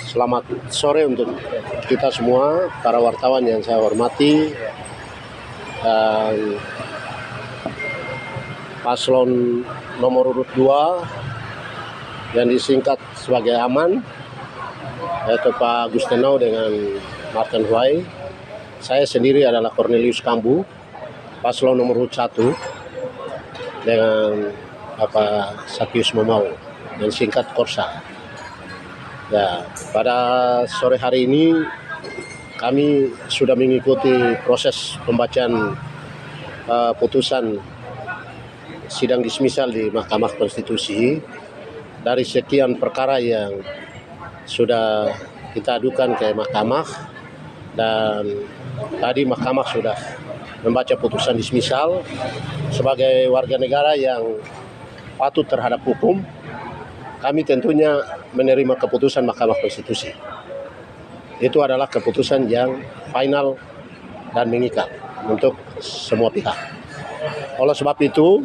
Selamat sore untuk kita semua, para wartawan yang saya hormati, dan paslon nomor urut 2 yang disingkat sebagai Aman, yaitu Pak Gustenau dengan Martin Huai. Saya sendiri adalah Cornelius Kambu, paslon nomor urut 1 dengan Bapak Sakyus Momau yang singkat Korsa. Ya, pada sore hari ini kami sudah mengikuti proses pembacaan putusan sidang dismisal di Mahkamah Konstitusi dari sekian perkara yang sudah kita adukan ke Mahkamah, dan tadi Mahkamah sudah membaca putusan dismisal. Sebagai warga negara yang patuh terhadap hukum, kami tentunya menerima keputusan Mahkamah Konstitusi. Itu adalah keputusan yang final dan mengikat untuk semua pihak. Oleh sebab itu,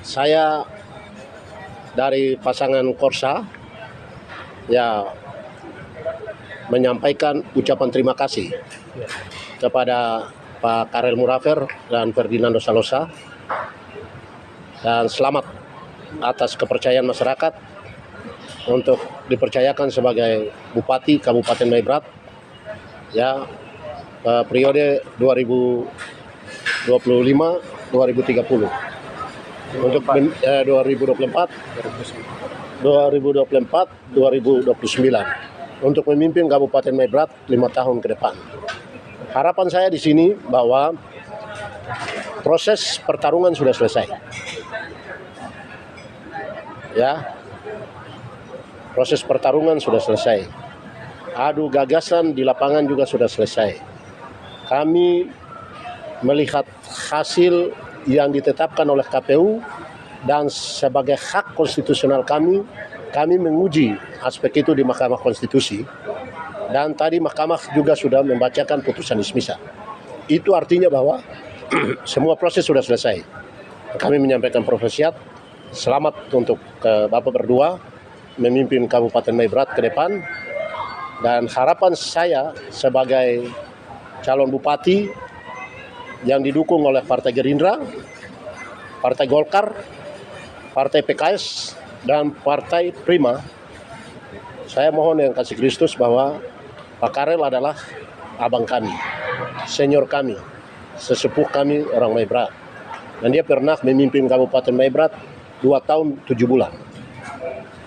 saya dari pasangan Korsa menyampaikan ucapan terima kasih kepada Pak Karel Murafer dan Ferdinando Salosa, dan selamat atas kepercayaan masyarakat untuk dipercayakan sebagai Bupati Kabupaten Maibrat periode 2025-2030 untuk 2024-2029 untuk memimpin Kabupaten Maibrat 5 tahun ke depan. Harapan saya di sini bahwa proses pertarungan sudah selesai. Proses pertarungan sudah selesai. Adu gagasan di lapangan juga sudah selesai. Kami melihat hasil yang ditetapkan oleh KPU dan sebagai hak konstitusional kami menguji aspek itu di Mahkamah Konstitusi, dan tadi Mahkamah juga sudah membacakan putusan dismisal. Itu artinya bahwa semua proses sudah selesai. Kami menyampaikan profesiat selamat untuk Bapak berdua memimpin Kabupaten Maibrat ke depan, dan harapan saya sebagai calon bupati yang didukung oleh Partai Gerindra, Partai Golkar, Partai PKS, dan Partai Prima, saya mohon yang kasih Kristus bahwa Pak Karel adalah abang kami, senior kami, sesepuh kami orang Maibrat, dan dia pernah memimpin Kabupaten Maibrat 2 tahun 7 bulan.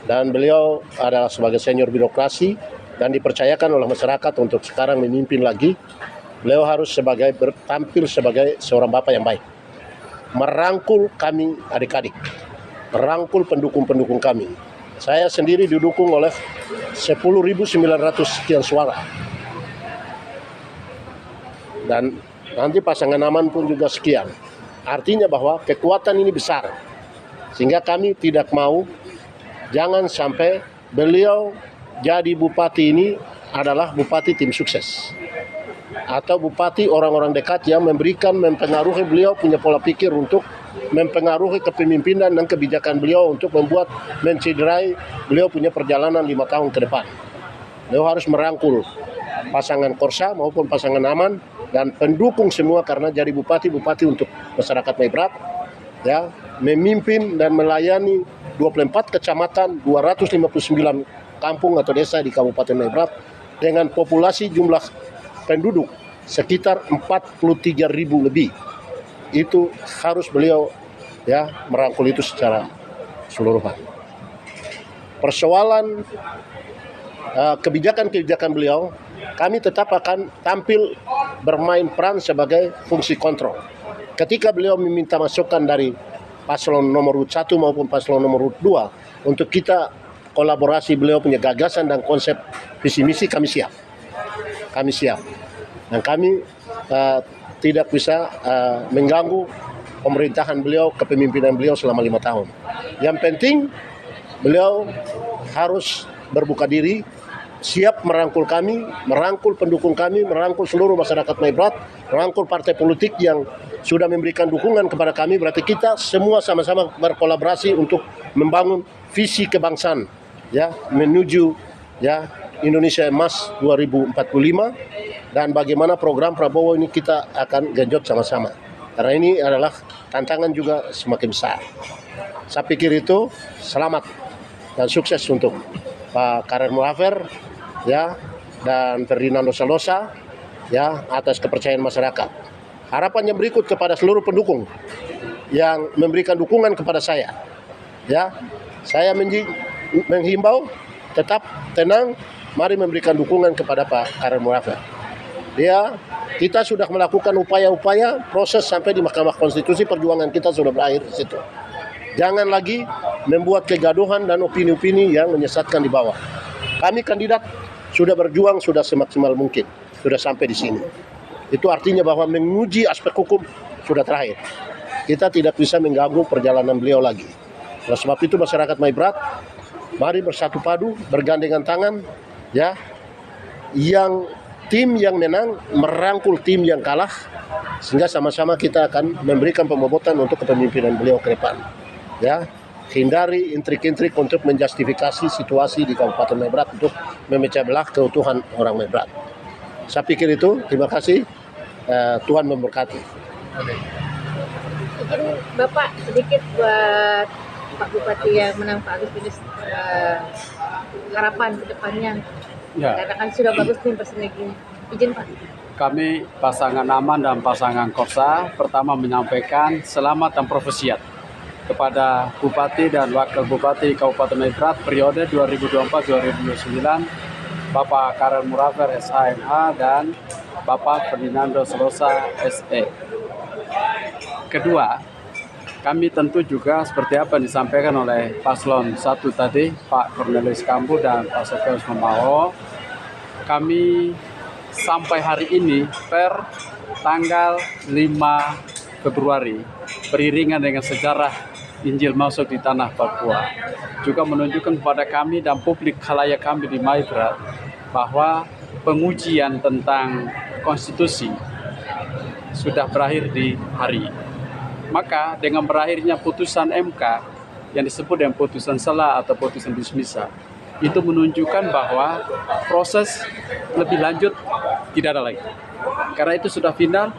Dan beliau adalah sebagai senior birokrasi dan dipercayakan oleh masyarakat untuk sekarang memimpin lagi. Beliau harus tampil sebagai seorang bapak yang baik, merangkul kami adik-adik, merangkul pendukung-pendukung kami. Saya sendiri didukung oleh 10.900 sekian suara, dan nanti pasangan Aman pun juga sekian. Artinya bahwa kekuatan ini besar, sehingga kami tidak mau jangan sampai beliau jadi bupati ini adalah bupati tim sukses, atau bupati orang-orang dekat yang mempengaruhi beliau punya pola pikir untuk mempengaruhi kepemimpinan dan kebijakan beliau untuk mencederai beliau punya perjalanan 5 tahun ke depan. Beliau harus merangkul pasangan Korsa maupun pasangan Aman dan pendukung semua, karena jadi bupati untuk masyarakat Maibrat, memimpin dan melayani 24 kecamatan, 259 kampung atau desa di Kabupaten Maibrat dengan populasi jumlah penduduk sekitar 43.000 lebih. Itu harus beliau merangkul itu secara keseluruhan. Persoalan kebijakan beliau, kami tetap akan tampil bermain peran sebagai fungsi kontrol. Ketika beliau meminta masukan dari paslon nomor urut 1 maupun paslon nomor urut 2 untuk kita kolaborasi, beliau punya gagasan dan konsep visi misi, kami siap. Dan kami tidak bisa mengganggu pemerintahan beliau, kepemimpinan beliau selama 5 tahun. Yang penting beliau harus berbuka diri, siap merangkul kami, merangkul pendukung kami, merangkul seluruh masyarakat Maibrat, merangkul partai politik yang sudah memberikan dukungan kepada kami. Berarti kita semua sama-sama berkolaborasi untuk membangun visi kebangsaan ya menuju ya Indonesia Emas 2045 dan bagaimana program Prabowo ini kita akan genjot sama-sama. Karena ini adalah tantangan juga semakin besar. Saya pikir itu selamat dan sukses untuk Pak Karel Muraffer ya dan Ferdinando Salosa ya atas kepercayaan masyarakat. Harapan yang berikut kepada seluruh pendukung yang memberikan dukungan kepada saya. Ya, saya menghimbau tetap tenang, mari memberikan dukungan kepada Pak Karel Muraffer. Kita sudah melakukan upaya-upaya proses sampai di Mahkamah Konstitusi, perjuangan kita sudah berakhir di situ. Jangan lagi membuat kegaduhan dan opini-opini yang menyesatkan di bawah. Kami kandidat sudah berjuang sudah semaksimal mungkin, sudah sampai di sini. Itu artinya bahwa menguji aspek hukum sudah terakhir. Kita tidak bisa mengganggu perjalanan beliau lagi. Oleh sebab itu masyarakat Maibrat, mari bersatu padu, bergandengan tangan, ya. Yang tim yang menang merangkul tim yang kalah, sehingga sama-sama kita akan memberikan pembobotan untuk kepemimpinan beliau ke depan. Ya, hindari intrik-intrik untuk menjustifikasi situasi di Kabupaten Maibrat untuk memecah belah keutuhan orang Maibrat. Saya pikir itu. Terima kasih. Tuhan memberkati. Mungkin Bapak sedikit buat Pak Bupati yang menang Pak Agustinus harapan ke depannya. Ya. Karena kan sudah bagus nih persenegini. Izin Pak. Kami pasangan Aman dan pasangan Korsa pertama menyampaikan selamat dan profesiat kepada Bupati dan Wakil Bupati Kabupaten Maibrat periode 2024-2029 Bapak Karel Muraffer SHMH dan Bapak Ferdinando Salosa SE. Kedua, kami tentu juga seperti apa yang disampaikan oleh Paslon 1 tadi, Pak Cornelis Kambu dan Pak Sofius Mamawo, kami sampai hari ini per tanggal 5 Februari beriringan dengan sejarah Injil masuk di tanah Papua juga menunjukkan kepada kami dan publik khalayak kami di Maibrat bahwa pengujian tentang konstitusi sudah berakhir di hari ini. Maka dengan berakhirnya putusan MK yang disebut dengan putusan sela atau putusan dismissal, itu menunjukkan bahwa proses lebih lanjut tidak ada lagi. Karena itu sudah final,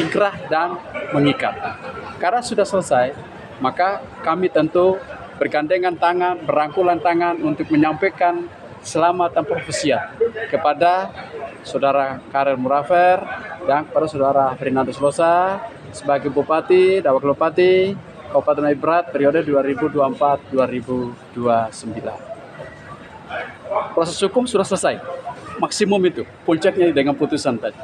inkrah dan mengikat. Karena sudah selesai, maka kami tentu bergandengan tangan, berangkulan tangan untuk menyampaikan selamat dan profesiat kepada Saudara Karel Muraffer dan kepada Saudara Ferdinando Salosa sebagai Bupati dan Wakil Bupati Kabupaten Maibrat periode 2024-2029. Proses hukum sudah selesai, maksimum itu, puncaknya dengan putusan tadi.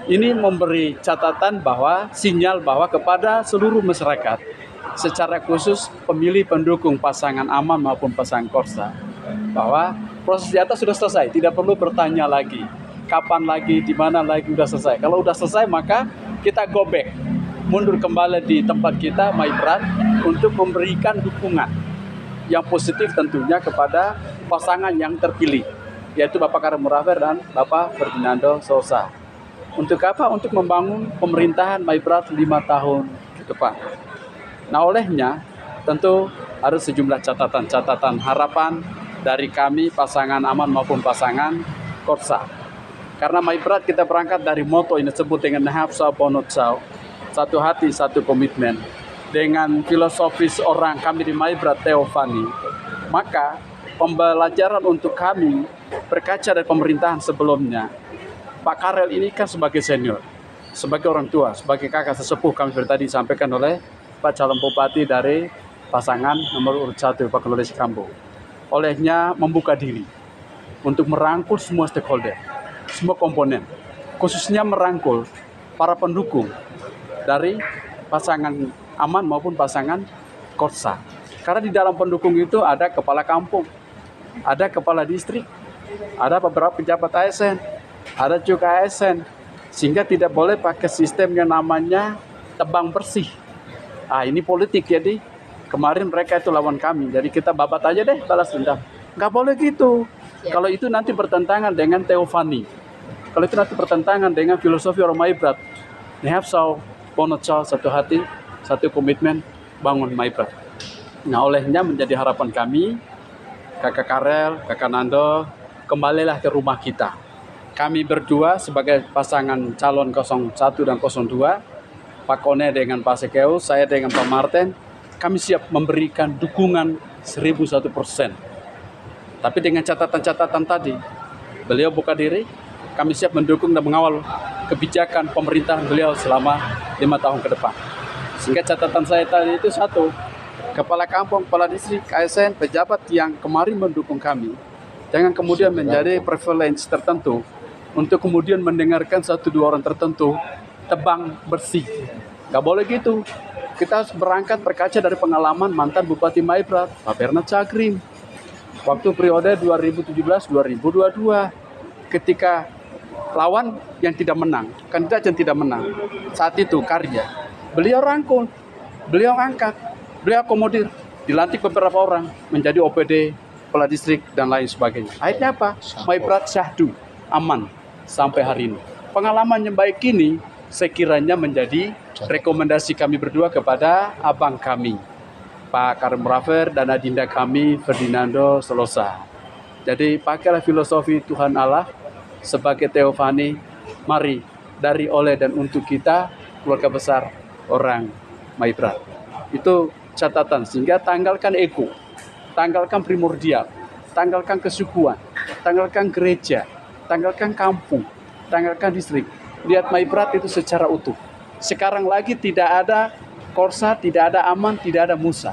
Ini memberi catatan bahwa, sinyal bahwa kepada seluruh masyarakat, secara khusus pemilih pendukung pasangan Aman maupun pasangan Korsa, bahwa proses di atas sudah selesai, tidak perlu bertanya lagi, kapan lagi, di mana lagi, sudah selesai. Kalau sudah selesai maka kita go back, mundur kembali di tempat kita, Maibrat, untuk memberikan dukungan yang positif tentunya kepada pasangan yang terpilih, yaitu Bapak Karel Muraffer dan Bapak Ferdinando Salosa. Untuk apa? Untuk membangun pemerintahan Maibrat 5 tahun ke depan. Nah, olehnya tentu ada sejumlah catatan harapan dari kami pasangan Aman maupun pasangan Korsa. Karena Maibrat kita berangkat dari moto ini disebut dengan Nahapsa Bonotsau, satu hati satu komitmen, dengan filosofis orang kami di Maibrat Teofani. Maka pembelajaran untuk kami berkaca dari pemerintahan sebelumnya, Pak Karel ini kan sebagai senior, sebagai orang tua, sebagai kakak sesepuh kami seperti tadi disampaikan oleh Pak calon bupati dari pasangan nomor urut 1 Pak Cornelis Kambu. Olehnya membuka diri untuk merangkul semua stakeholder, semua komponen, khususnya merangkul para pendukung dari pasangan Aman maupun pasangan Korsa. Karena di dalam pendukung itu ada kepala kampung, ada kepala distrik, ada beberapa pejabat ASN, ada juga ASN, sehingga tidak boleh pakai sistem yang namanya tebang bersih. Ini politik, jadi kemarin mereka itu lawan kami, jadi kita babat aja deh, balas dendam. Nggak boleh gitu. Kalau itu nanti bertentangan dengan teofani. Kalau itu nanti bertentangan dengan filosofi orang Maibrat. Nehapsau, Bonotsau, satu hati, satu komitmen, bangun Maibrat. Nah, olehnya menjadi harapan kami, Kakak Karel, Kakak Nando, kembalilah ke rumah kita. Kami berdua sebagai pasangan calon 01 dan 02, Pak Kone dengan Pak Sekeu, saya dengan Pak Martin, kami siap memberikan dukungan 1001%. Tapi dengan catatan-catatan tadi, beliau buka diri, kami siap mendukung dan mengawal kebijakan pemerintahan beliau selama 5 tahun ke depan. Sehingga catatan saya tadi itu satu, kepala kampung, kepala distrik, ASN, pejabat yang kemarin mendukung kami, jangan kemudian menjadi preference tertentu untuk kemudian mendengarkan 1-2 orang tertentu tebang bersih. Gak boleh gitu. Kita harus berangkat berkaca dari pengalaman mantan Bupati Maibrat, Pak Bernard Cagrim. Waktu periode 2017-2022, ketika lawan yang tidak menang, kandidat yang tidak menang, saat itu Karya, beliau rangkul, beliau angkat, beliau akomodir, dilantik beberapa orang menjadi OPD, kepala distrik, dan lain sebagainya. Akhirnya apa? Maibrat syahdu, aman sampai hari ini. Pengalaman yang baik ini sekiranya menjadi rekomendasi kami berdua kepada abang kami, Pak Karim Rafer, dan adinda kami, Ferdinando Solosa. Jadi pakailah filosofi Tuhan Allah sebagai teofani, mari dari, oleh, dan untuk kita, keluarga besar orang Maibrat. Itu catatan, sehingga tanggalkan ego, tanggalkan primordial, tanggalkan kesukuan, tanggalkan gereja, tanggalkan kampung, tanggalkan distrik. Lihat Maibrat itu secara utuh. Sekarang lagi tidak ada Korsa, tidak ada Aman, tidak ada Musa.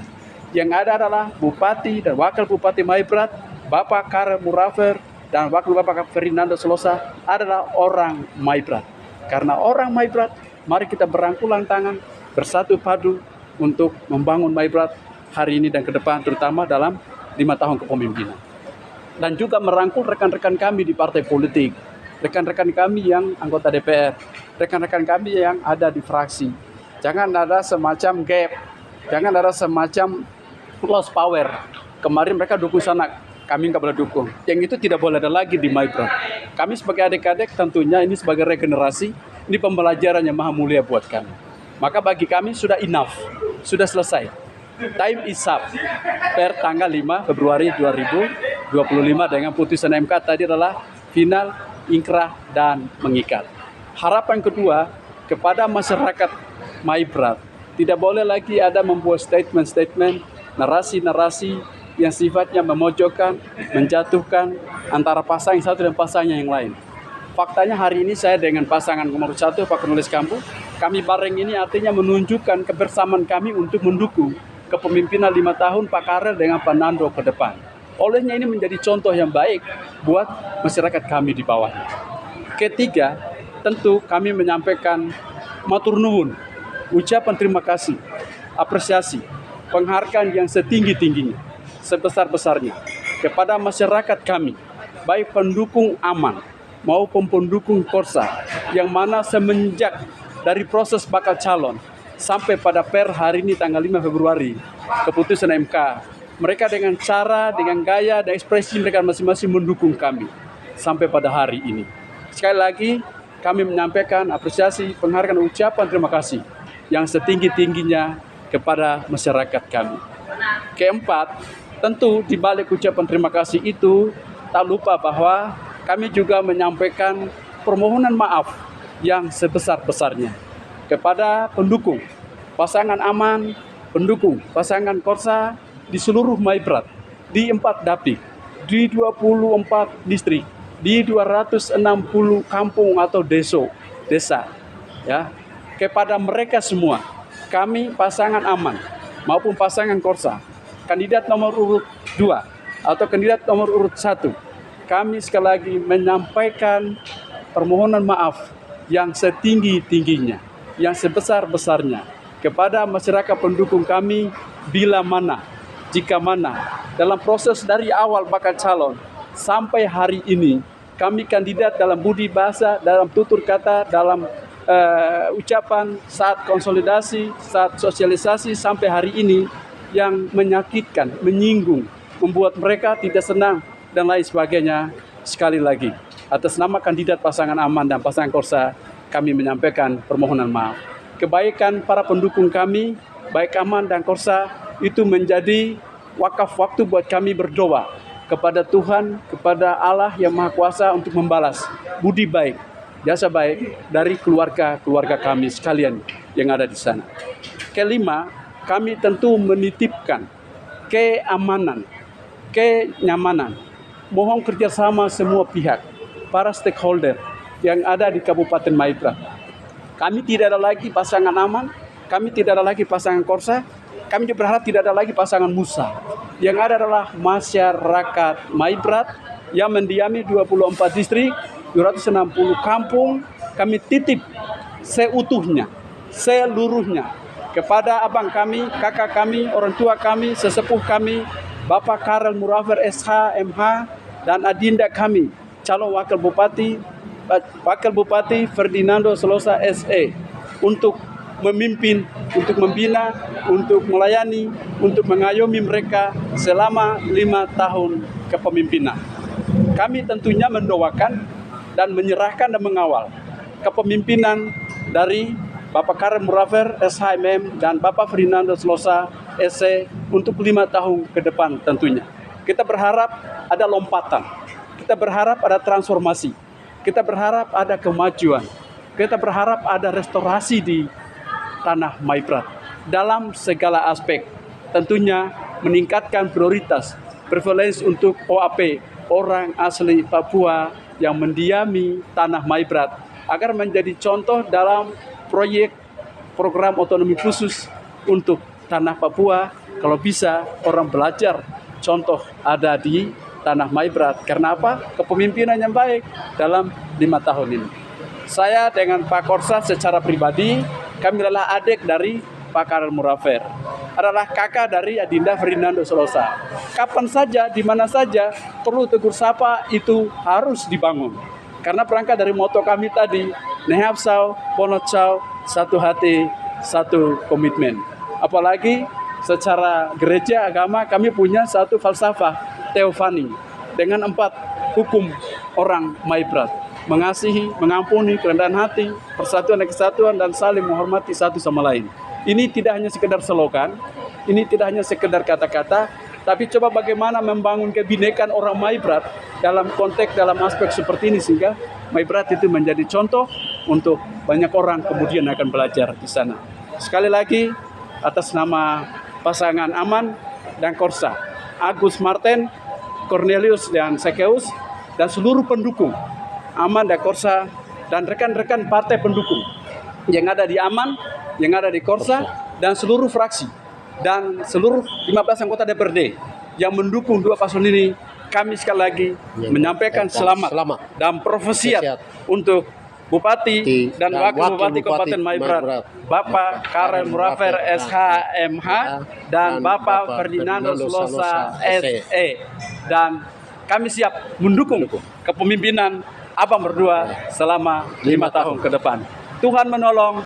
Yang ada adalah Bupati dan Wakil Bupati Maibrat, Bapak Karim Murafer, dan Wakil Bapak Ferdinando Solosa adalah orang Maibrat. Karena orang Maibrat, mari kita berangkulan tangan, bersatu padu untuk membangun Maibrat hari ini dan ke depan, terutama dalam 5 tahun kepemimpinan. Dan juga merangkul rekan-rekan kami di partai politik, rekan-rekan kami yang anggota DPR, rekan-rekan kami yang ada di fraksi. Jangan ada semacam gap, jangan ada semacam close power. Kemarin mereka dukung sana, kami nggak boleh dukung. Yang itu tidak boleh ada lagi di Maibrat. Kami sebagai adik-adik tentunya ini sebagai regenerasi, ini pembelajaran yang maha mulia buat kami. Maka bagi kami sudah enough, sudah selesai. Time is up. Per tanggal 5 Februari 2025 dengan putusan MK tadi adalah final, ingkrah, dan mengikat. Harapan kedua kepada masyarakat Maibrat, tidak boleh lagi ada membuat statement-statement, narasi-narasi yang sifatnya memojokkan, menjatuhkan antara pasangan satu dan pasangan yang lain. Faktanya hari ini saya dengan pasangan nomor 1, Pak Penulis Kampung, kami bareng ini artinya menunjukkan kebersamaan kami untuk mendukung kepemimpinan 5 tahun Pak Karel dengan Pak Nando ke depan. Olehnya ini menjadi contoh yang baik buat masyarakat kami di bawahnya. Ketiga, tentu kami menyampaikan matur nuwun, ucapan terima kasih, apresiasi, penghargaan yang setinggi-tingginya, sebesar-besarnya kepada masyarakat kami, baik pendukung Aman maupun pendukung Korsa, yang mana semenjak dari proses bakal calon sampai pada per hari ini tanggal 5 Februari keputusan MK, mereka dengan cara, dengan gaya dan ekspresi mereka masing-masing mendukung kami sampai pada hari ini. Sekali lagi kami menyampaikan apresiasi, penghargaan, ucapan terima kasih yang setinggi-tingginya kepada masyarakat kami. Keempat, tentu di balik ucapan terima kasih itu tak lupa bahwa kami juga menyampaikan permohonan maaf yang sebesar-besarnya kepada pendukung pasangan Aman, pendukung pasangan Korsa di seluruh Maibrat, di 4 dapil, di 24 distrik, di 260 kampung atau desa, ya. Kepada mereka semua, kami pasangan Aman maupun pasangan Korsa, kandidat nomor urut 2 atau kandidat nomor urut 1, kami sekali lagi menyampaikan permohonan maaf yang setinggi-tingginya, yang sebesar-besarnya kepada masyarakat pendukung kami bila mana, jika mana dalam proses dari awal bakal calon sampai hari ini kami kandidat dalam budi bahasa, dalam tutur kata, dalam ucapan saat konsolidasi, saat sosialisasi sampai hari ini yang menyakitkan, menyinggung, membuat mereka tidak senang dan lain sebagainya. Sekali lagi, atas nama kandidat pasangan Aman dan pasangan Korsa, kami menyampaikan permohonan maaf. Kebaikan para pendukung kami, baik Aman dan Korsa, itu menjadi wakaf waktu buat kami berdoa kepada Tuhan, kepada Allah yang Maha Kuasa untuk membalas budi baik, jasa baik dari keluarga kami sekalian yang ada di sana. Kelima, kami tentu menitipkan keamanan, kenyamanan. Mohon kerjasama semua pihak, para stakeholder yang ada di Kabupaten Maibrat. Kami tidak ada lagi pasangan Aman, kami tidak ada lagi pasangan Korsa, kami berharap tidak ada lagi pasangan Musa. Yang ada adalah masyarakat Maibrat yang mendiami 24 distrik, 260 kampung. Kami titip seutuhnya, seluruhnya kepada abang kami, kakak kami, orang tua kami, sesepuh kami, Bapak Karel Murafer SH, MH, dan adinda kami, calon Wakil Bupati Ferdinando Selosa SE, untuk memimpin, untuk membina, untuk melayani, untuk mengayomi mereka selama 5 tahun kepemimpinan. Kami tentunya mendoakan dan menyerahkan dan mengawal kepemimpinan dari Bapak Karel Murafer SHMM dan Bapak Ferdinando Selosa SE untuk 5 tahun ke depan tentunya. Kita berharap ada lompatan, kita berharap ada transformasi, kita berharap ada kemajuan, kita berharap ada restorasi di tanah Maibrat dalam segala aspek. Tentunya meningkatkan prioritas, prevalensi untuk OAP, orang asli Papua yang mendiami tanah Maibrat, agar menjadi contoh dalam program otonomi khusus untuk tanah Papua. Kalau bisa orang belajar, contoh ada di tanah Maibrat. Karena apa? Kepemimpinan yang baik dalam 5 tahun ini. Saya dengan Pak Korsa secara pribadi, kami adalah adik dari Pak Karel Murafer, adalah kakak dari Adinda Ferdinando Selosa. Kapan saja, di mana saja perlu tegur sapa itu harus dibangun. Karena berangkat dari moto kami tadi, Nehapsau, Ponotcau, satu hati, satu komitmen. Apalagi secara gereja agama kami punya satu falsafah Teofani dengan 4 hukum orang Maibrat: mengasihi, mengampuni, kerendahan hati, persatuan dan kesatuan, dan saling menghormati satu sama lain. Ini tidak hanya sekedar slogan, ini tidak hanya sekedar kata-kata, tapi coba bagaimana membangun kebinekaan orang Maibrat dalam konteks, dalam aspek seperti ini, sehingga Maibrat itu menjadi contoh untuk banyak orang kemudian akan belajar di sana. Sekali lagi, atas nama pasangan Aman dan Korsa, Agus Marten, Cornelius dan Sekeus, dan seluruh pendukung Aman dan Korsa, dan rekan-rekan partai pendukung yang ada di Aman, yang ada di Korsa, dan seluruh fraksi, dan seluruh 15 anggota DPRD yang mendukung 2 paslon ini, kami sekali lagi menyampaikan selamat dan profesiat untuk Bupati dan Wakil Bupati Kabupaten Maibrat, Bapak Karel Murafer SHMH dan Bapak Ferdinando Selosa SE. Dan kami siap mendukung kepemimpinan abang berdua selama 5 tahun ke depan. Tuhan menolong.